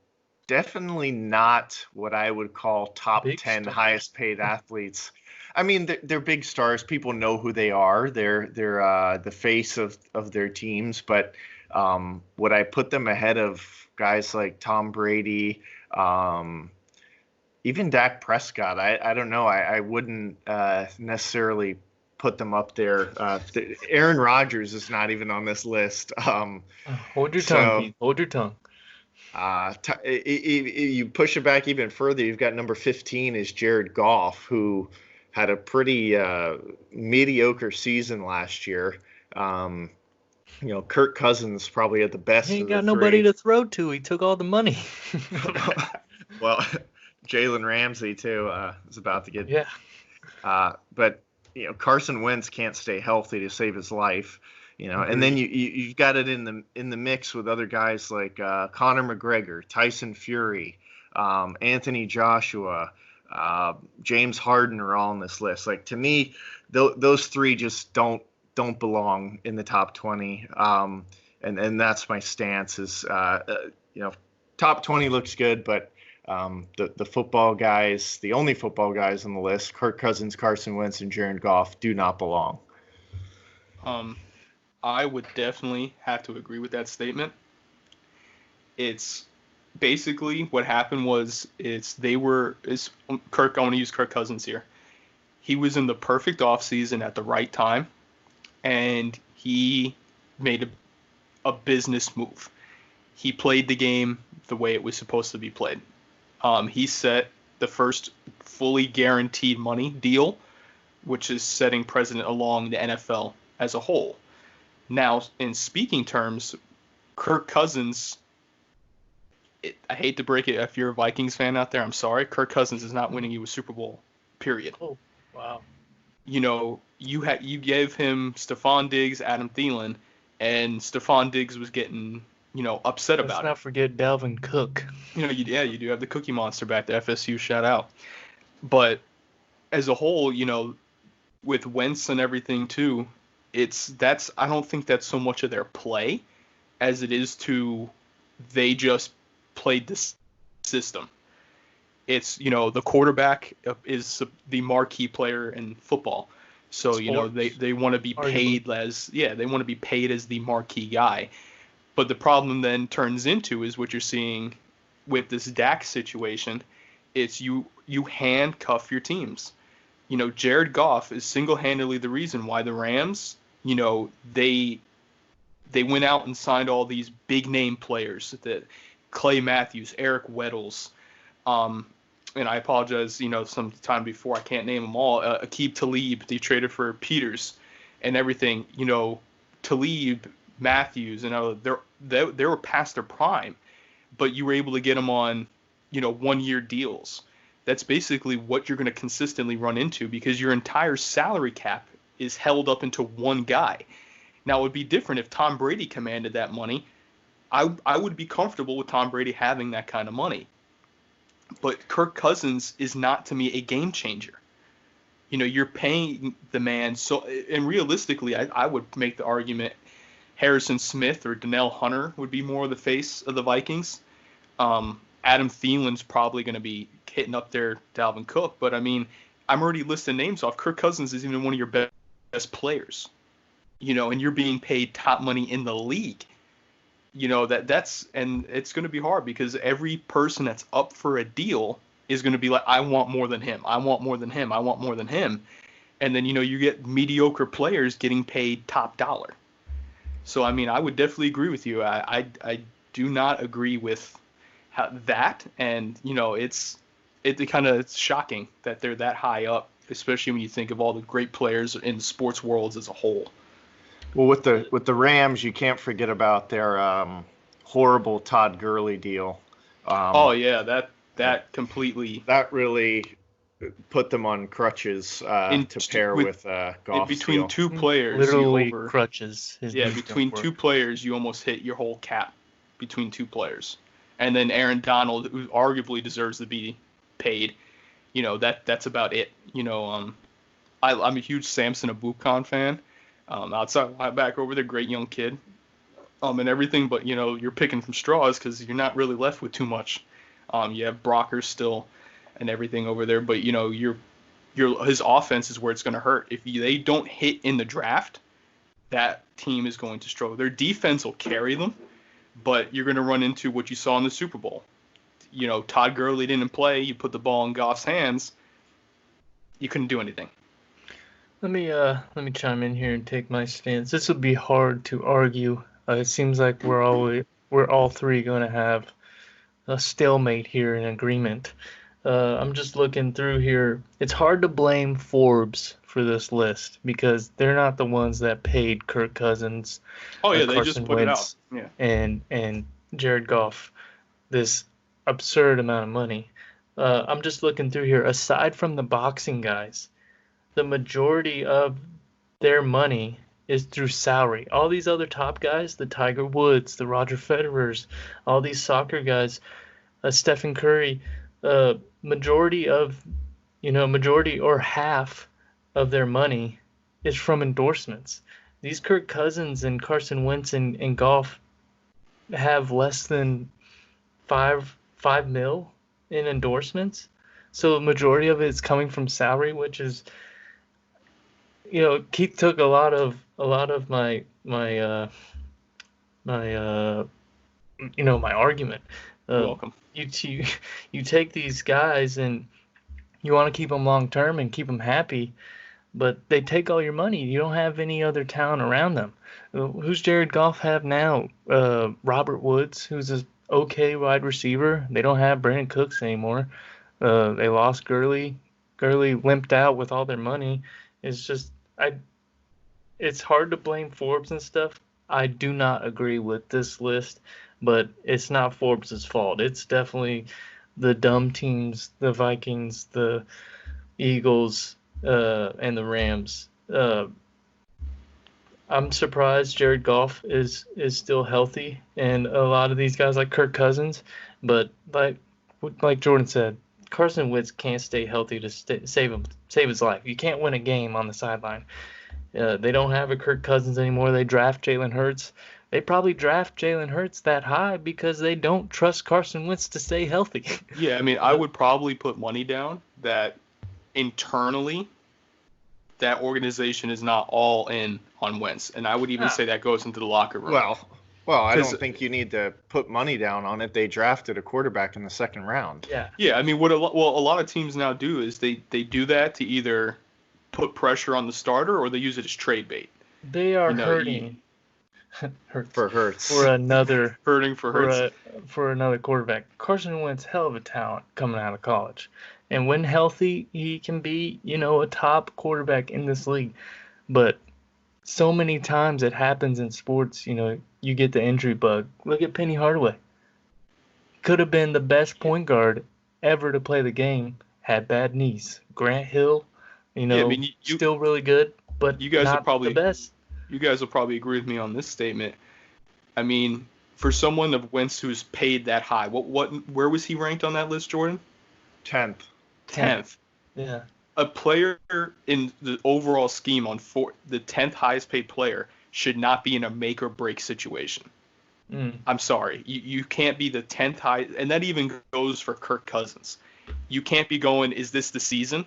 definitely not what I would call top 10 highest paid athletes. I mean, they're big stars. People know who they are. They're the face of their teams. But would I put them ahead of guys like Tom Brady, even Dak Prescott? I don't know. I wouldn't necessarily put them up there. Aaron Rodgers is not even on this list.
Hold your tongue, Pete. Hold your tongue.
You push it back even further. You've got number 15 is Jared Goff, who had a pretty mediocre season last year. Kirk Cousins probably at the best.
He ain't got nobody to throw to. He took all the money.
Well, Jalen Ramsey too is about to get.
Yeah.
But Carson Wentz can't stay healthy to save his life. And then you've got it in the mix with other guys like Conor McGregor, Tyson Fury, Anthony Joshua, James Harden are all on this list. Like, to me, those three just don't belong in the top 20. And that's my stance. Is top 20 looks good, but the football guys, the only football guys on the list, Kirk Cousins, Carson Wentz, and Jared Goff, do not belong.
I would definitely have to agree with that statement. It's basically what happened was Kirk. I want to use Kirk Cousins here. He was in the perfect offseason at the right time, and he made a business move. He played the game the way it was supposed to be played. He set the first fully guaranteed money deal, which is setting precedent along the NFL as a whole. Now, in speaking terms, Kirk Cousins, I hate to break it if you're a Vikings fan out there, I'm sorry. Kirk Cousins is not winning you a Super Bowl, period.
Oh, wow.
You gave him Stephon Diggs, Adam Thielen, and Stephon Diggs was getting, upset about it.
Let's not forget Dalvin Cook.
You do have the Cookie Monster back there, FSU, shout out. But as a whole, with Wentz and everything too, I don't think that's so much of their play as it is they just played this system. It's, the quarterback is the marquee player in football. So, they want to be paid they want to be paid as the marquee guy. But the problem then turns into is what you're seeing with this Dak situation. It's you handcuff your teams. Jared Goff is single-handedly the reason why the Rams, they went out and signed all these big-name players, that Clay Matthews, Eric Weddles, and I apologize, some time before, I can't name them all. Aqib Talib, they traded for Peters and everything. Talib, Matthews, they were past their prime, but you were able to get them on, 1-year deals. That's basically what you're going to consistently run into, because your entire salary cap is held up into one guy. Now, it would be different if Tom Brady commanded that money. I would be comfortable with Tom Brady having that kind of money. But Kirk Cousins is not, to me, a game changer. You're paying the man so, and realistically, I would make the argument Harrison Smith or Donnell Hunter would be more the face of the Vikings. Adam Thielen's probably going to be hitting up there, Dalvin Cook. But, I'm already listing names off. Kirk Cousins is even one of your best players. And you're being paid top money in the league. That's and it's going to be hard, because every person that's up for a deal is going to be like, I want more than him. I want more than him. I want more than him. And then, you get mediocre players getting paid top dollar. So, I would definitely agree with you. I do not agree with that. And, it's shocking that they're that high up, especially when you think of all the great players in the sports worlds as a whole.
Well, with the Rams, you can't forget about their horrible Todd Gurley deal.
Oh yeah, that completely
that really put them on crutches to pair with Goff's
between
deal.
two players.
Literally crutches.
Between two players, you almost hit your whole cap between two players, and then Aaron Donald, who arguably deserves to be paid. That's about it. I'm a huge Samson Ebukam fan. Outside linebacker over there, great young kid. And everything, but you're picking from straws because you're not really left with too much. You have Brockers still and everything over there, but his offense is where it's going to hurt. If they don't hit in the draft, that team is going to struggle. Their defense will carry them, but you're going to run into what you saw in the Super Bowl. Todd Gurley didn't play. You put the ball in Goff's hands. You couldn't do anything.
Let me chime in here and take my stance. This would be hard to argue. It seems like we're all three going to have a stalemate here in agreement. I'm just looking through here. It's hard to blame Forbes for this list because they're not the ones that paid Kirk Cousins.
Oh yeah, they just put Wentz, it out.
Yeah. And Jared Goff this absurd amount of money. I'm just looking through here. Aside from the boxing guys, the majority of their money is through salary. All these other top guys, the Tiger Woods, the Roger Federers, all these soccer guys, Stephen Curry, majority or half of their money is from endorsements. These Kirk Cousins and Carson Wentz and Goff have less than five mil in endorsements. So the majority of it is coming from salary, which is, Keith took a lot of my argument.
You're welcome.
You take these guys and you want to keep them long term and keep them happy, but they take all your money. You don't have any other talent around them. Who's Jared Goff have now? Robert Woods, who's an okay wide receiver. They don't have Brandon Cooks anymore. They lost Gurley. Gurley limped out with all their money. It's hard to blame Forbes and stuff. I do not agree with this list, but it's not Forbes' fault. It's definitely the dumb teams, the Vikings, the Eagles, and the Rams. I'm surprised Jared Goff is still healthy, and a lot of these guys like Kirk Cousins, but like Jordan said, Carson Wentz can't stay healthy to save his life. You can't win a game on the sideline. They don't have a Kirk Cousins anymore. They draft Jalen Hurts. They probably draft Jalen Hurts that high because they don't trust Carson Wentz to stay healthy.
Yeah, I mean, I would probably put money down that internally that organization is not all in on Wentz, and I would even say that goes into the locker room.
Well, I don't think you need to put money down on it. They drafted a quarterback in the second round.
Yeah. I mean, what a lot of teams now do is they do that to either put pressure on the starter or they use it as trade bait.
They are hurting.
For Hurts.
For another
hurting for Hurts.
For another quarterback. Carson Wentz, hell of a talent coming out of college. And when healthy, he can be, a top quarterback in this league. But so many times it happens in sports, you get the injury bug. Look at Penny Hardaway. Could have been the best point guard ever to play the game, had bad knees. Grant Hill, still really good, but
you guys
not
are probably
the best.
You guys will probably agree with me on this statement. I mean, for someone of Wentz who's paid that high, where was he ranked on that list, Jordan?
10th.
Yeah.
A player in the overall scheme the 10th highest paid player should not be in a make or break situation. I'm sorry. You can't be the 10th high, and that even goes for Kirk Cousins. You can't be going, is this the season?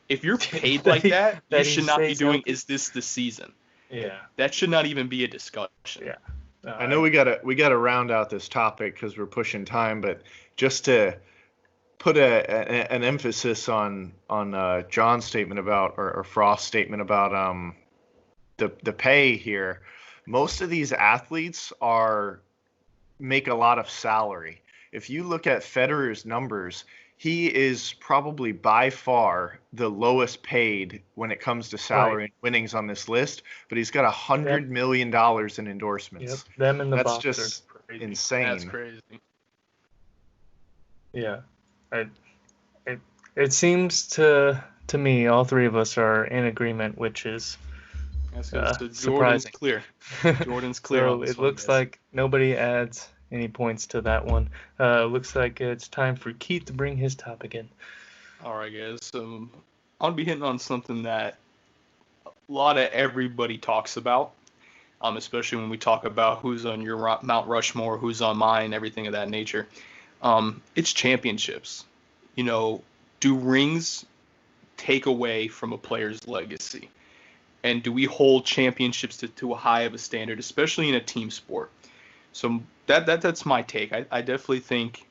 If you're paid like that, you should not be doing, is this the season?
Yeah.
That should not even be a discussion.
Yeah.
I know we gotta round out this topic because we're pushing time, but just to put an emphasis on John's statement about or Frost's statement about the pay here. Most of these athletes make a lot of salary. If you look at Federer's numbers, he is probably by far the lowest paid when it comes to salary and winnings on this list, but he's got $100 million in endorsements.
Yep. Them and the
That's
boxers.
just insane.
That's crazy.
Yeah. I, it, it seems to me all three of us are in agreement, which is
That's good. So Jordan's
surprising.
clear. Jordan's clear on
So
this
it
one,
looks
guys.
like nobody adds any points to that one. Looks like it's time for Keith to bring his topic in.
All right, guys. I'll be hitting on something that a lot of everybody talks about, especially when we talk about who's on your Mount Rushmore, who's on mine, everything of that nature. It's championships. You know, do rings take away from a player's legacy? And do we hold championships to a high of a standard, especially in a team sport? So that's my take. I definitely think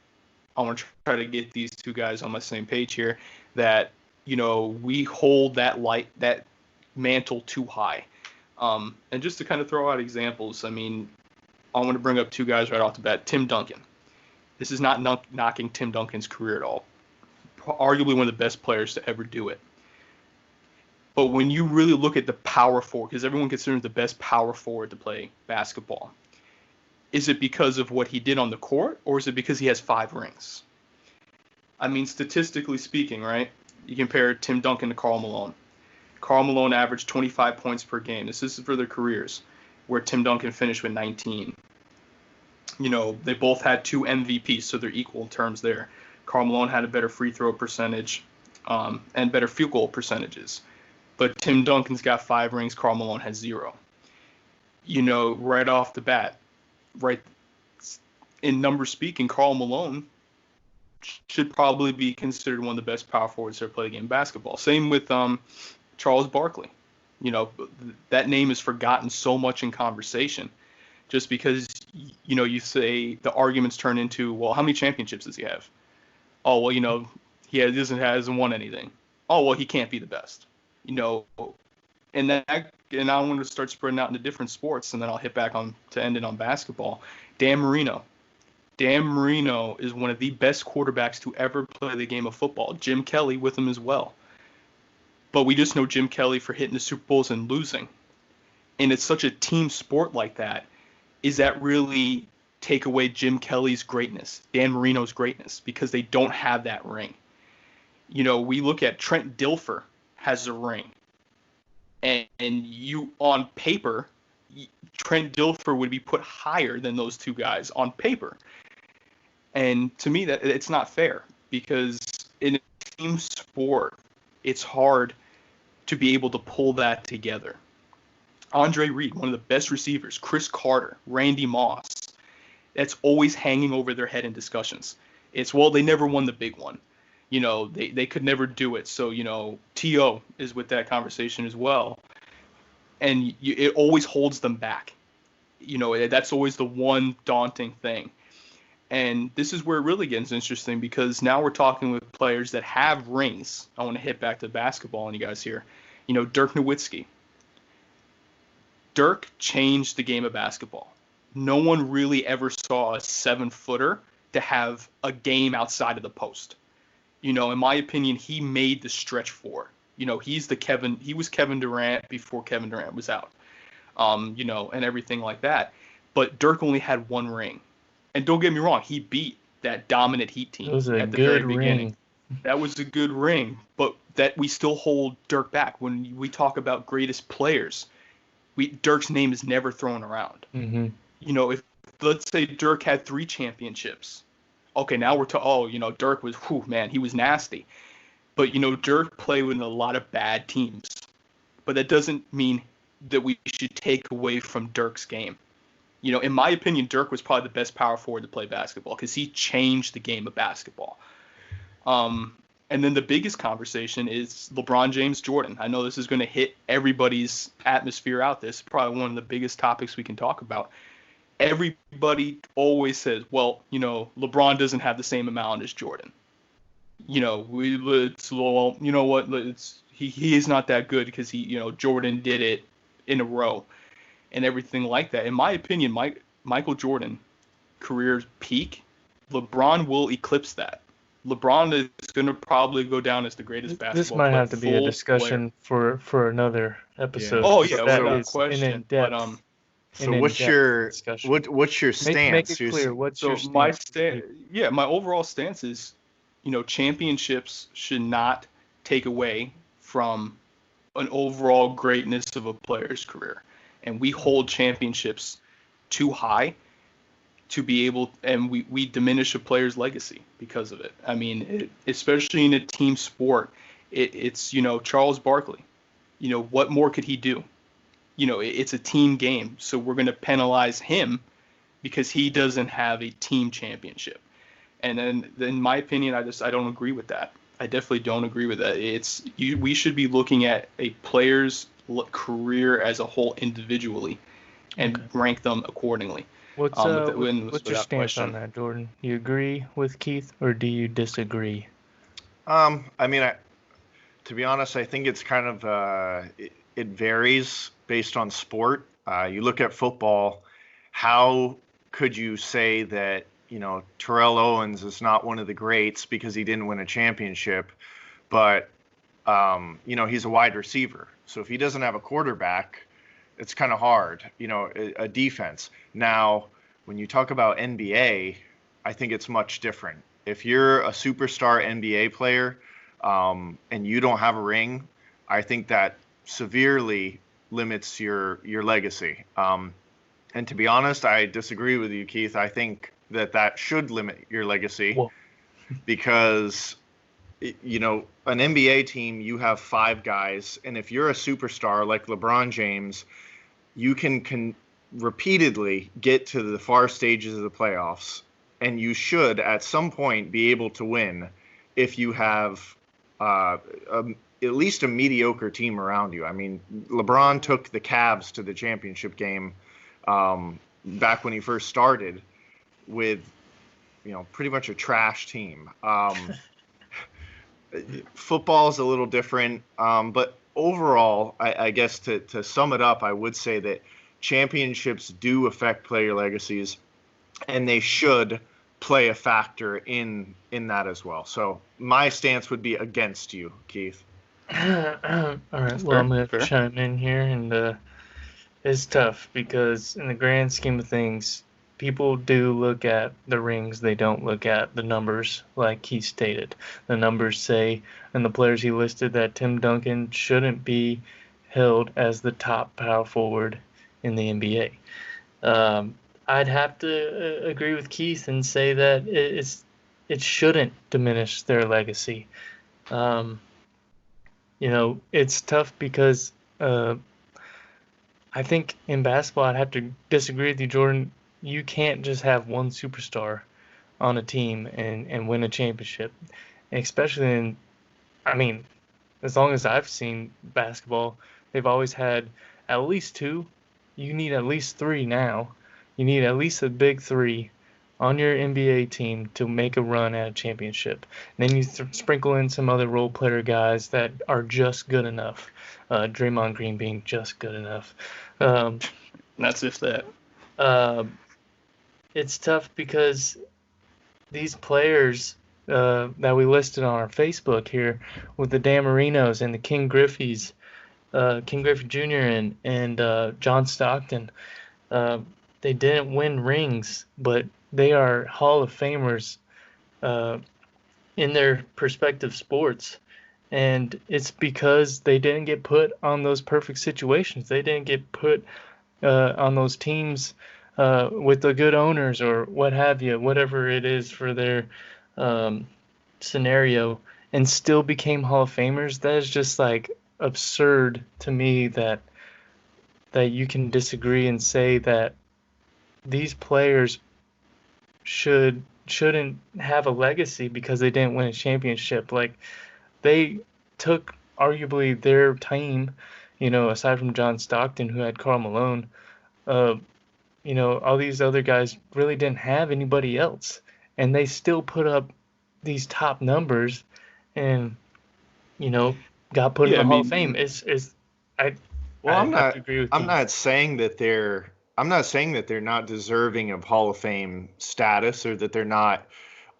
I want to try to get these two guys on my same page here. That we hold that mantle too high. And just to kind of throw out examples, I mean, I want to bring up two guys right off the bat. Tim Duncan. This is not knocking Tim Duncan's career at all. Arguably one of the best players to ever do it. But when you really look at the power forward, because everyone considers him the best power forward to play basketball, is it because of what he did on the court, or is it because he has 5 rings? I mean, statistically speaking, right? You compare Tim Duncan to Karl Malone. Karl Malone averaged 25 points per game. This is for their careers, where Tim Duncan finished with 19. They both had 2 MVPs, so they're equal in terms there. Karl Malone had a better free throw percentage and better field goal percentages. But Tim Duncan's got 5 rings, Karl Malone has 0. Right off the bat, right in numbers speaking, Karl Malone should probably be considered one of the best power forwards to ever play the game of basketball. Same with Charles Barkley. That name is forgotten so much in conversation just because, you say the arguments turn into, well, how many championships does he have? Oh, well, he hasn't won anything. Oh, well, he can't be the best. And I want to start spreading out into different sports, and then I'll hit back on to end it on basketball. Dan Marino. Dan Marino is one of the best quarterbacks to ever play the game of football. Jim Kelly with him as well. But we just know Jim Kelly for hitting the Super Bowls and losing. And it's such a team sport like that. Is that really take away Jim Kelly's greatness, Dan Marino's greatness, because they don't have that ring? We look at Trent Dilfer has a ring. And you, on paper, Trent Dilfer would be put higher than those two guys on paper. And to me, that it's not fair, because in a team sport, it's hard to be able to pull that together. Andre Reed, one of the best receivers, Chris Carter, Randy Moss, that's always hanging over their head in discussions. It's, well, they never won the big one. They could never do it. So, T.O. is with that conversation as well. And it always holds them back. That's always the one daunting thing. And this is where it really gets interesting, because now we're talking with players that have rings. I want to hit back to basketball on you guys here. Dirk Nowitzki. Dirk changed the game of basketball. No one really ever saw a 7-footer to have a game outside of the post. In my opinion, he made the stretch four. He was Kevin Durant before Kevin Durant was out. And everything like that. But Dirk only had 1 ring. And don't get me wrong, he beat that dominant Heat team at the very beginning. That was a good ring, but that we still hold Dirk back. When we talk about greatest players, Dirk's name is never thrown around.
Mm-hmm.
If let's say Dirk had 3 championships, okay, now we're Dirk was, he was nasty. But Dirk played with a lot of bad teams. But that doesn't mean that we should take away from Dirk's game. In my opinion, Dirk was probably the best power forward to play basketball, because he changed the game of basketball. And then the biggest conversation is LeBron James Jordan. I know this is going to hit everybody's atmosphere out there. It's probably one of the biggest topics we can talk about. Everybody always says, well, LeBron doesn't have the same amount as Jordan. He is not that good because Jordan did it in a row and everything like that. In my opinion, Michael Jordan career peak, LeBron will eclipse that. LeBron is going to probably go down as the greatest basketball player.
This might have to be a discussion for another episode.
Oh yeah,
that
without
is
question.
an in-depth
So
an in-depth discussion.
what's your
Make
stance?
it clear. What's your
So my
stance?
my overall stance is, championships should not take away from an overall greatness of a player's career, and we hold championships too high to be able, and we diminish a player's legacy because of it. I mean, especially in a team sport, it's Charles Barkley. What more could he do? It's a team game, so we're going to penalize him because he doesn't have a team championship. And then, in my opinion, I don't agree with that. I definitely don't agree with that. We should be looking at a player's career as a whole individually and rank them accordingly.
What's your stance
question.
on that, Jordan? You agree with Keith, or do you disagree?
I mean, to be honest, I think it's kind of it varies based on sport. You look at football, how could you say that, Terrell Owens is not one of the greats because he didn't win a championship, but, he's a wide receiver. So if he doesn't have a quarterback, it's kind of hard, a defense. Now, when you talk about NBA, I think it's much different. If you're a superstar NBA player and you don't have a ring, I think that severely limits your legacy. And to be honest, I disagree with you, Keith. I think that should limit your legacy.
Whoa.
Because, an NBA team, you have 5 guys. And if you're a superstar like LeBron James, you can repeatedly get to the far stages of the playoffs. And you should, at some point, be able to win if you have at least a mediocre team around you. I mean, LeBron took the Cavs to the championship game back when he first started with, pretty much a trash team. Football is a little different, but overall, I guess to sum it up, I would say that championships do affect player legacies, and they should play a factor in that as well. So my stance would be against you, Keith.
All right. Well, I'm going to chime in here, and it's tough because in the grand scheme of things, people do look at the rings. They don't look at the numbers, like he stated. The numbers say, and the players he listed, that Tim Duncan shouldn't be held as the top power forward in the NBA. I'd have to agree with Keith and say that it shouldn't diminish their legacy. It's tough because I think in basketball, I'd have to disagree with you, Jordan. You can't just have one superstar on a team and win a championship, especially as long as I've seen basketball, they've always had at least 2. You need at least 3 now. You need at least a big 3 on your NBA team to make a run at a championship. And then you sprinkle in some other role player guys that are just good enough. Draymond Green being just good enough.
That's if that.
It's tough because these players that we listed on our Facebook here with the Dan Marinos and the King Griffey's, King Griffey Jr. and John Stockton, they didn't win rings, but they are Hall of Famers in their respective sports. And it's because they didn't get put on those perfect situations. They didn't get put on those teams with the good owners or what have you, whatever it is for their scenario, and still became Hall of Famers. That is just like absurd to me that you can disagree and say that these players shouldn't have a legacy because they didn't win a championship. Like, they took arguably their team, aside from John Stockton, who had Karl Malone, all these other guys really didn't have anybody else, and they still put up these top numbers and got put in the Hall of Fame.
I'm not saying that they're not deserving of Hall of Fame status or that they're not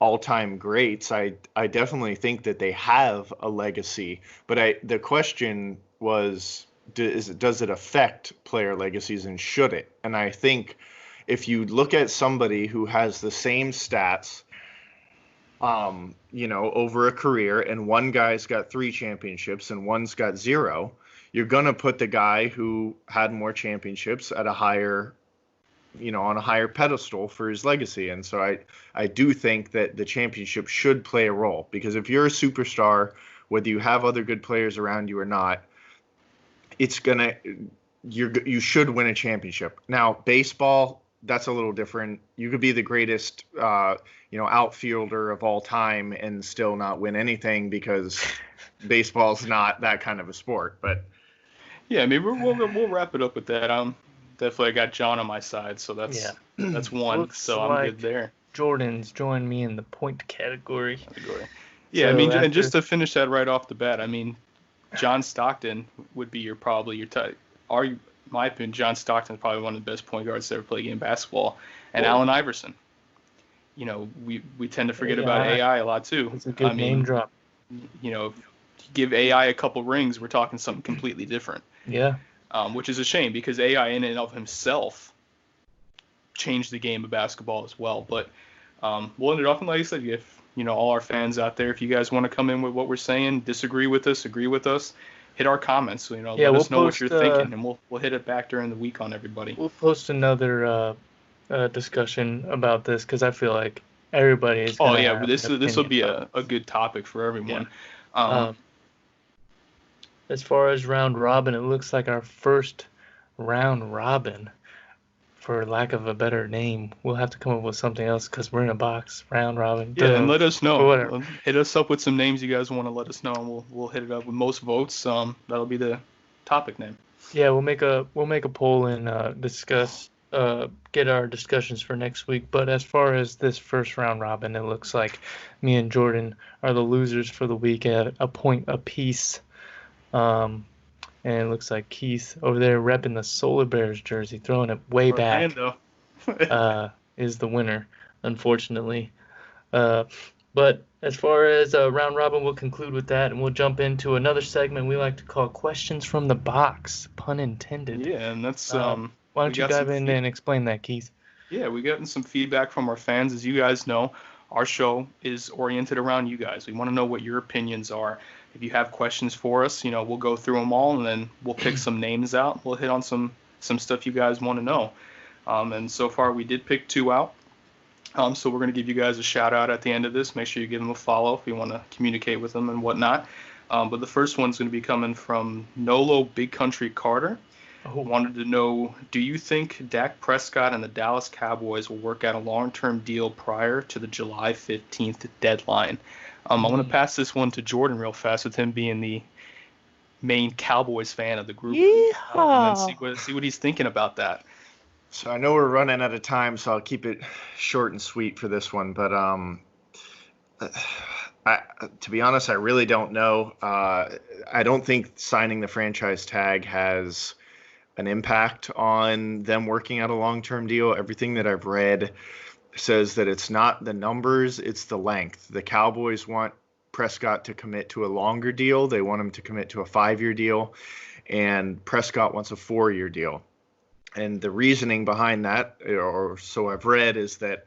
all-time greats. I definitely think that they have a legacy, but the question was, does it affect player legacies, and should it? And I think if you look at somebody who has the same stats, over a career, and one guy's got 3 championships and one's got 0, you're going to put the guy who had more championships at a higher, on a higher pedestal for his legacy. And so I do think that the championship should play a role, because if you're a superstar, whether you have other good players around you or not, you should win a championship. Now, baseball, that's a little different. You could be the greatest, outfielder of all time and still not win anything, because baseball's not that kind of a sport. But
yeah, I mean, we'll wrap it up with that. Definitely I got John on my side, so that's one.
Looks
so I'm
like
good there.
Jordan's joined me in the point category.
Yeah,
So
I mean, and just to finish that right off the bat, I mean, John Stockton would be probably your type. My opinion, John Stockton is probably one of the best point guards to ever play game basketball, and Allen Iverson. We tend to forget about AI a lot too.
It's a good name drop.
If you give AI a couple rings, we're talking something completely different.
Yeah.
Which is a shame, because AI in and of himself changed the game of basketball as well. But we'll end it off, and like I said, if all our fans out there, if you guys want to come in with what we're saying, disagree with us, agree with us, hit our comments. Let us know what you're thinking, and we'll hit it back during the week on everybody.
We'll post another discussion about this, because I feel like everybody is.
Oh yeah, this will be a good topic for everyone.
Yeah. As far as round robin, it looks like our first round robin, for lack of a better name. We'll have to come up with something else, because we're in a box. Round robin.
Yeah, and let us know. Hit us up with some names you guys want to let us know, and we'll hit it up with most votes. That'll be the topic name.
Yeah, we'll make a poll and discuss. Get our discussions for next week. But as far as this first round robin, it looks like me and Jordan are the losers for the week at a point apiece. And it looks like Keith over there repping the Solar Bears jersey, throwing it way back, is the winner, unfortunately. But as far as round robin, we'll conclude with that, and we'll jump into another segment we like to call Questions from the Box, pun intended.
Yeah, and that's
why don't you dive in and explain that, Keith?
Yeah, we gotten some feedback from our fans. As you guys know, our show is oriented around you guys. We want to know what your opinions are. If you have questions for us, we'll go through them all, and then we'll pick some names out. We'll hit on some stuff you guys want to know. And so far, we did pick 2 out. So we're going to give you guys a shout out at the end of this. Make sure you give them a follow if you want to communicate with them and whatnot. But the first one's going to be coming from Nolo Big Country Carter. Who wanted to know, do you think Dak Prescott and the Dallas Cowboys will work out a long-term deal prior to the July 15th deadline? I'm going to pass this one to Jordan real fast, with him being the main Cowboys fan of the group. And then see what he's thinking about that.
So I know we're running out of time, so I'll keep it short and sweet for this one. But to be honest, I really don't know. I don't think signing the franchise tag has an impact on them working out a long-term deal. Everything that I've read says that it's not the numbers, it's the length. The Cowboys want Prescott to commit to a longer deal. They want him to commit to a 5-year deal, and Prescott wants a 4-year deal. And the reasoning behind that, or so I've read, is that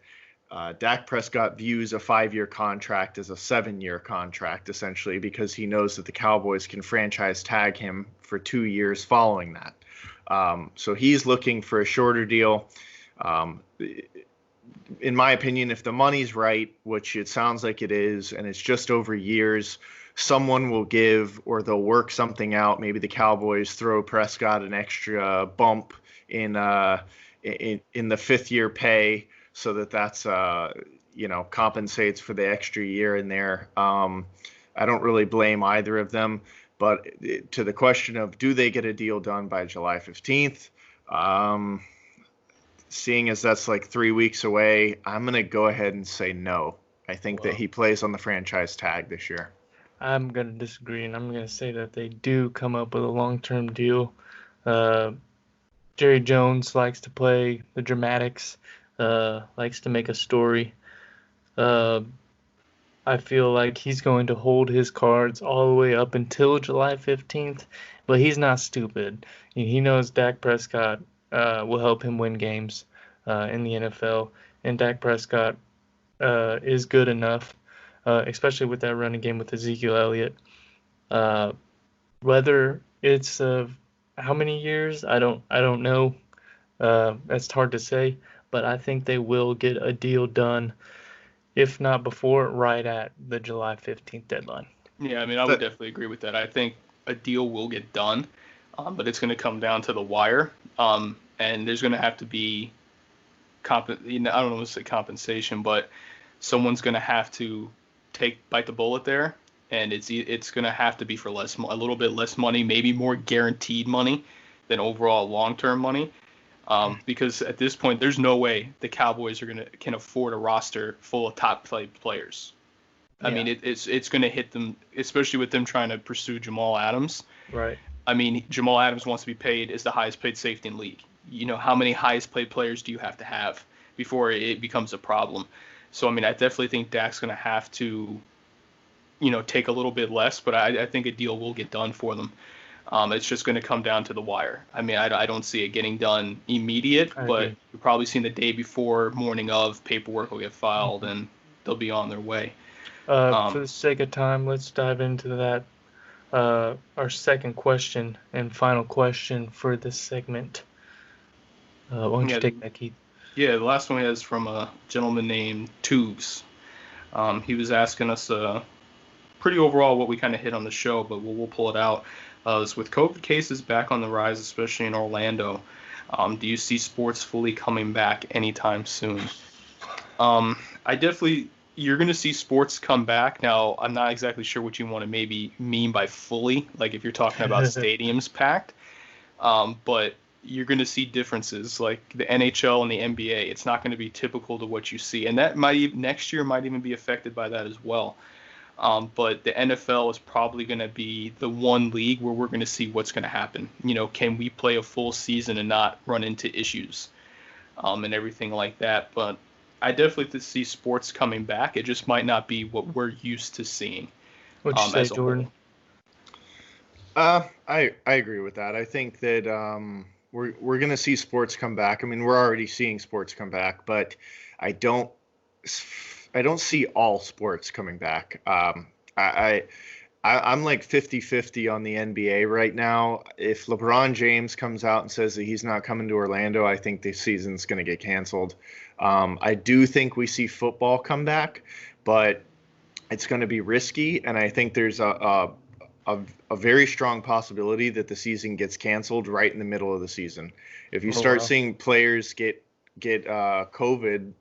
Dak Prescott views a 5-year contract as a 7-year contract, essentially, because he knows that the Cowboys can franchise tag him for 2 years following that. So he's looking for a shorter deal. In my opinion, if the money's right, which it sounds like it is, and it's just over years, someone will give, or they'll work something out. Maybe the Cowboys throw Prescott an extra bump in the 5th-year pay, so that's compensates for the extra year in there. I don't really blame either of them. But to the question of, do they get a deal done by July 15th? Seeing as that's like 3 weeks away, I'm going to go ahead and say no. I think that he plays on the franchise tag this year.
I'm going to disagree, and I'm going to say that they do come up with a long-term deal. Jerry Jones likes to play the dramatics, likes to make a story. I feel like he's going to hold his cards all the way up until July 15th. but he's not stupid. He knows Dak Prescott will help him win games in the NFL, and Dak Prescott is good enough, especially with that running game with Ezekiel Elliott. Whether it's how many years, I don't know. That's hard to say, but I think they will get a deal done, if not before, right at the July 15th deadline.
Yeah, I mean, I would definitely agree with that. I think a deal will get done, but it's going to come down to the wire, and there's going to have to be, I don't know if it's compensation, but someone's going to have to bite the bullet there, and it's going to have to be for a little bit less money, maybe more guaranteed money than overall long-term money. Because at this point, there's no way the Cowboys can afford a roster full of top players. I mean, it's going to hit them, especially with them trying to pursue Jamal Adams.
Right.
I mean, Jamal Adams wants to be paid as the highest paid safety in the league. You know, how many highest paid players do you have to have before it becomes a problem? So, I mean, I definitely think Dak's going to have to, take a little bit less, but I think a deal will get done for them. It's just going to come down to the wire. I mean, I don't see it getting done immediate, but you've probably seen the day before, morning of, paperwork will get filed, and they'll be on their way.
For the sake of time, let's dive into that. Our second question and final question for this segment. Why don't you take that, Keith?
Yeah, the last one is from a gentleman named Tubes. He was asking us pretty overall what we kind of hit on the show, but we'll pull it out. Is with COVID cases back on the rise, especially in Orlando, do you see sports fully coming back anytime soon? You're going to see sports come back. Now, I'm not exactly sure what you want to maybe mean by fully, like if you're talking about stadiums packed, but you're going to see differences like the NHL and the NBA. It's not going to be typical to what you see, and that next year might even be affected by that as well. But the NFL is probably going to be the one league where we're going to see what's going to happen. Can we play a full season and not run into issues and everything like that? But I definitely see sports coming back. It just might not be what we're used to seeing.
What'd you say, Jordan?
I agree with that. I think that we're going to see sports come back. I mean, we're already seeing sports come back, but I don't see all sports coming back. I'm like 50-50 on the NBA right now. If LeBron James comes out and says that he's not coming to Orlando, I think the season's going to get canceled. I do think we see football come back, but it's going to be risky, and I think there's a very strong possibility that the season gets canceled right in the middle of the season. If you start seeing players get COVID,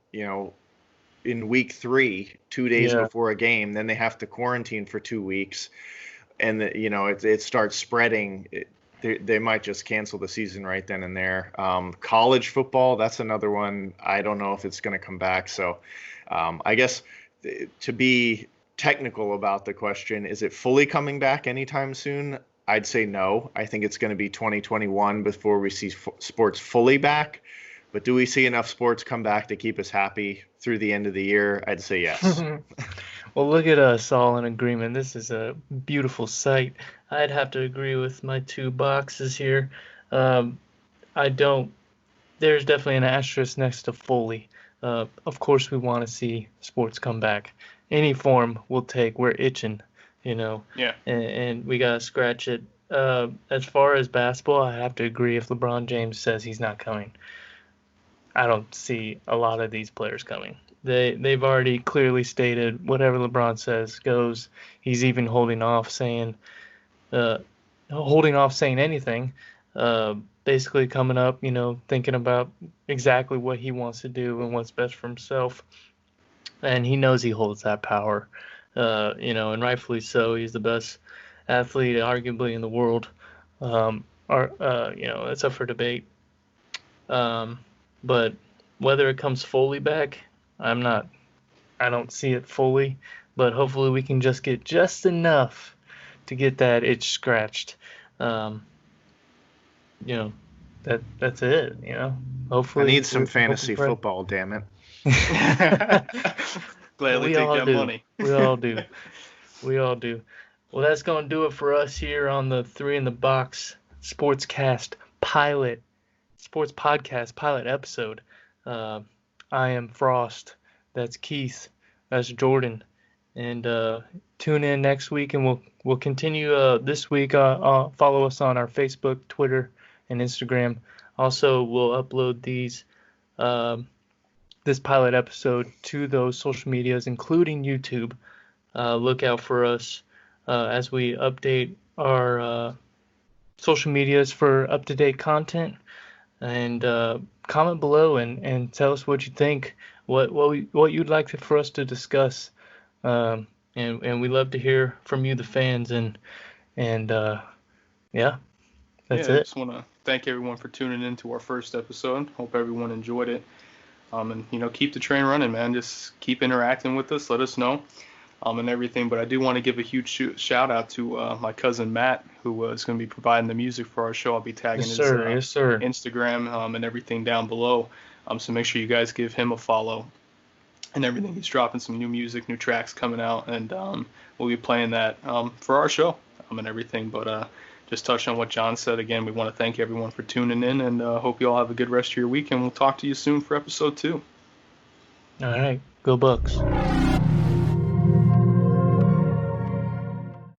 in week 3, 2 days before a game, then they have to quarantine for 2 weeks, and it starts spreading. They might just cancel the season right then and there. College football, that's another one. I don't know if it's going to come back. So I guess to be technical about the question, is it fully coming back anytime soon? I'd say no. I think it's going to be 2021 before we see sports fully back. But do we see enough sports come back to keep us happy through the end of the year? I'd say yes.
Well, look at us all in agreement. This is a beautiful sight. I'd have to agree with my two boxes here. There's definitely an asterisk next to fully. Of course, we want to see sports come back. Any form we'll take. We're itching,
Yeah.
And we got to scratch it. As far as basketball, I have to agree if LeBron James says he's not coming. I don't see a lot of these players coming. They've already clearly stated whatever LeBron says goes. He's even holding off saying anything. Basically coming up, thinking about exactly what he wants to do and what's best for himself. And he knows he holds that power, and rightfully so. He's the best athlete, arguably, in the world. It's up for debate. But whether it comes fully back, I don't see it fully, but hopefully we can just get just enough to get that itch scratched. That's it, Hopefully
I need some fantasy football, damn it.
Gladly take that money.
We all do. Well, that's going to do it for us here on the 3intheBox Sportscast Sports Podcast pilot episode. I am Frost. That's Keith. That's Jordan. And tune in next week, and we'll continue this week. Follow us on our Facebook, Twitter, and Instagram. Also, we'll upload this pilot episode to those social medias, including YouTube. Look out for us as we update our social medias for up-to-date content. And comment below and tell us what you think, what you'd like for us to discuss. And we love to hear from you, the fans. And yeah, that's
I
it.
just want to thank everyone for tuning in to our first episode. Hope everyone enjoyed it. And keep the train running, man. Just keep interacting with us. Let us know. And everything. But I do want to give a huge shout out to my cousin Matt, who is going to be providing the music for our show. I'll be tagging his Instagram and everything down below. So make sure you guys give him a follow and everything. He's dropping some new music, new tracks coming out, and we'll be playing that for our show and everything. But just touch on what John said again. We want to thank everyone for tuning in, and hope you all have a good rest of your week. And we'll talk to you soon for episode 2.
All right, go Bucks.